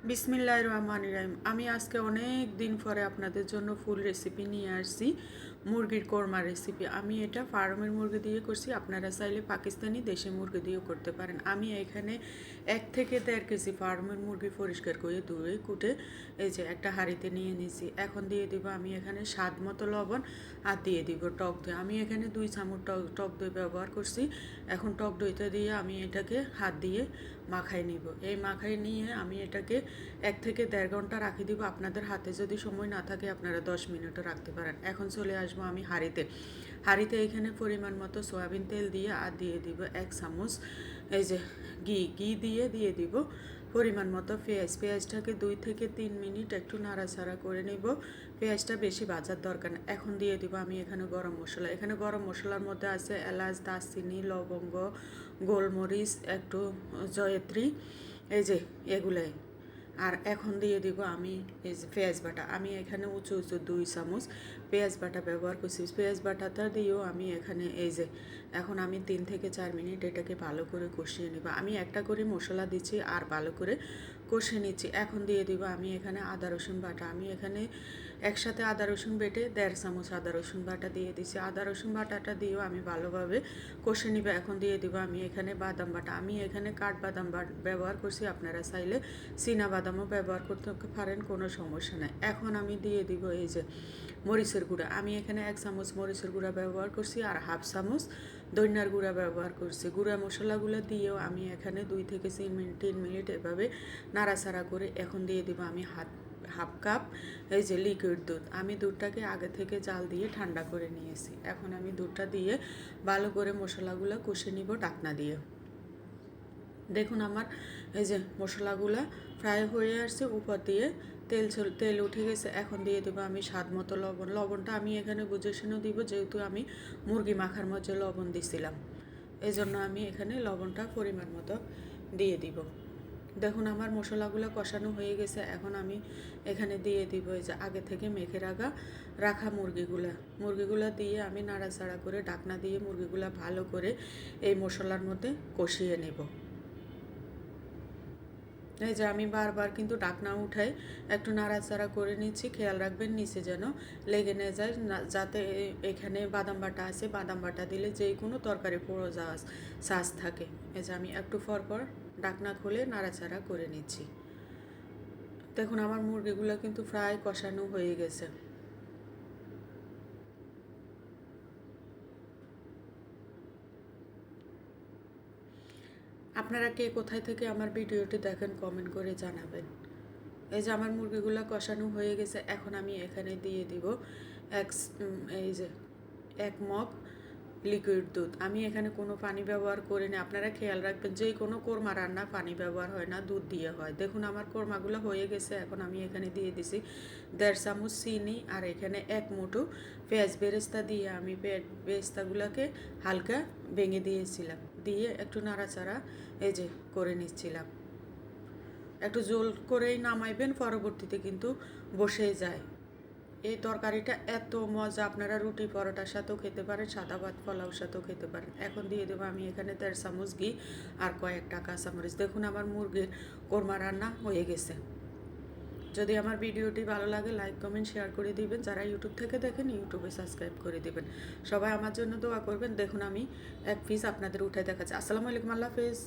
বিসমিল্লাহির রহমানির রহিম। আমি আজকে অনেক দিন পরে আপনাদের জন্য ফুল রেসিপি নিয়ে আসছি, মুরগির কোরমা রেসিপি। আমি এটা ফার্মের মুরগি দিয়ে করছি, আপনারা চাইলে পাকিস্তানি দেশি মুরগি দিয়েও করতে পারেন। আমি এখানে 1 থেকে 1.5 কেজি ফার্মের মুরগি পরিষ্কার করে ধুয়ে কুটে এই যে একটা হাঁড়িতে নিয়ে নিয়েছি। এখন দিয়ে দিব আমি এখানে স্বাদ মতো লবণ আর দিয়ে দিব টক দই। আমি এখানে 2 চামচ টক দই ব্যবহার করছি। এখন টক দইটা দিয়ে আমি এটাকে হাত দিয়ে মাখাই নিব। এই মাখাই নিয়ে আমি এটাকে 1 থেকে 1.5 ঘন্টা রাখি দিব। আপনাদের হাতে যদি সময় না থাকে আপনারা 10 মিনিটও রাখতে পারেন। এখন চলে আসবো আমি হাঁড়িতে এখানে পরিমাণ মতো সয়াবিন তেল দিয়ে আর দিয়ে দিব 1 চামচ এই যে ঘি দিয়ে দিব পরিমাণ মতো পেঁয়াজটাকে 2 থেকে 3 মিনিট একটু নাড়াচাড়া করে নেব। পেঁয়াজটা বেশি ভাজার দরকার না। এখন দিয়ে দিব আমি এখানে গরম মশলা। এখানে গরম মশলার মধ্যে আছে এলাচ, দারচিনি, লবঙ্গ, গোলমরিচ, একটু জয়ত্রী, এই যে এগুলাই। আর এখন দিয়ে দিব আমি এই যে পেঁয়াজ বাটা। আমি এখানে উঁচু 2 চামচ পেঁয়াজ বাটা ব্যবহার করছি। পেঁয়াজ বাটাটা দিয়েও আমি এখানে এই যে এখন আমি 3 থেকে 4 মিনিট এটাকে ভালো করে কষিয়ে নেব। আমি একটা করে মশলা দিচ্ছি আর ভালো করে কষে নিচ্ছি। এখন দিয়ে দিব আমি এখানে আদা রসুন বাটা। আমি এখানে একসাথে আদা রসুন বেটে 1.5 চামচ আদা রসুন বাটা দিয়ে দিচ্ছি। আদা রসুন বাটাটা দিয়েও আমি ভালোভাবে কষে নিব। এখন দিয়ে দিব আমি এখানে বাদাম বাটা। আমি এখানে কাঠবাদাম ব্যবহার করছি, আপনারা চাইলে চীনা বাদামও ব্যবহার করতে পারেন, কোনো সমস্যা নাই। এখন আমি দিয়ে দিব এই যে মরিচের গুঁড়া। আমি এখানে 1 চামচ মরিচের গুঁড়া ব্যবহার করছি আর 1/2 চামচ ধনিয়ার গুঁড়া ব্যবহার করছি। গুঁড়া মশলাগুলো দিয়েও আমি এখানে 2 থেকে 3 মিনিট এভাবে নাড়াচাড়া করে এখন দিয়ে দিব আমি হাফ কাপ এই যে লিকুইড দুধ। আমি দুধটাকে আগে থেকে জাল দিয়ে ঠান্ডা করে নিয়েছি। এখন আমি দুধটা দিয়ে ভালো করে মশলাগুলো কষে নিব ঢাকনা দিয়ে। দেখুন আমার এই যে মশলাগুলো ফ্রাই হয়ে আসছে, উপর দিয়ে তেল উঠে গেছে। এখন দিয়ে দেবো আমি স্বাদ মতো লবণ। লবণটা আমি এখানে বুঝে শুনে দিব, যেহেতু আমি মুরগি মাখার মধ্যে লবণ দিছিলাম, এই জন্য আমি এখানে লবণটা পরিমাণ মতো দিয়ে দিব। দেখুন আমার মশলাগুলো কষানো হয়ে গেছে। এখন আমি এখানে দিয়ে দিব এই যে আগে থেকে মেখে রাখা মুরগিগুলা দিয়ে আমি নাড়াচাড়া করে ঢাকনা দিয়ে মুরগিগুলা ভালো করে এই মশলার মধ্যে কষিয়ে নেব। এই যে আমি বারবার কিন্তু ঢাকনা উঠাই একটু নাড়াচাড়া করে নিচ্ছি। খেয়াল রাখবেন নিচে যেন লেগে না যায়, যাতে এখানে বাদাম বাটা আছে, বাদাম বাটা দিলে যে কোনো তরকারি পুরো যাওয়ার চান্স থাকে। এই যে আমি একটু পর ঢাকনা খুলে নাড়াচাড়া করে নিচ্ছি। দেখুন আমার মুরগিগুলো কিন্তু প্রায় কষানো হয়ে গেছে। আপনারা কে কোথায় থেকে আমার ভিডিওটি দেখেন কমেন্ট করে জানাবেন। এই যে আমার মুরগিগুলো কষানো হয়ে গেছে। এখন আমি এখানে দিয়ে দিব এই যে 1 মগ লিকুইড দুধ। আমি এখানে কোনো পানি ব্যবহার করি না। আপনারা খেয়াল রাখবেন, যে কোনো কোরমা রান্না পানি ব্যবহার হয় না, দুধ দিয়ে হয়। দেখুন আমার কোরমাগুলো হয়ে গেছে। এখন আমি এখানে দিয়ে দিছি 1.5 চামচ চিনি আর এখানে 1 মুঠো পেঁয়াজ বেরেস্তা দিয়ে আমি বেরেস্তাগুলোকে হালকা ভেঙে দিয়েছিলাম, দিয়ে একটু নাড়াচাড়া এই যে করে নিচ্ছিলাম। একটু জোল করেই নামাইবেন, পরবর্তীতে কিন্তু বসে যায়। এই তরকারিটা এত মজা, আপনারা রুটি পরোটার সাথেও খেতে পারেন, সাদা ভাত পোলাওর সাথেও খেতে পারেন। এখন দিয়ে দেবো আমি এখানে 1.5 চামচ ঘি আর কয়েকটা কাঁচামরিচ। দেখুন আমার মুরগির কোরমা রান্না হয়ে গেছে। যদি আমার ভিডিওটি ভালো লাগে লাইক কমেন্ট শেয়ার করে দিবেন। যারা ইউটিউব থেকে দেখেন ইউটিউবে সাবস্ক্রাইব করে দিবেন। সবাই আমার জন্য দোয়া করবেন। দেখুন আমি 1 পিস আপনাদের উঠাই দেখাচ্ছি। আসসালামু আলাইকুম, আল্লাহ হাফেজ।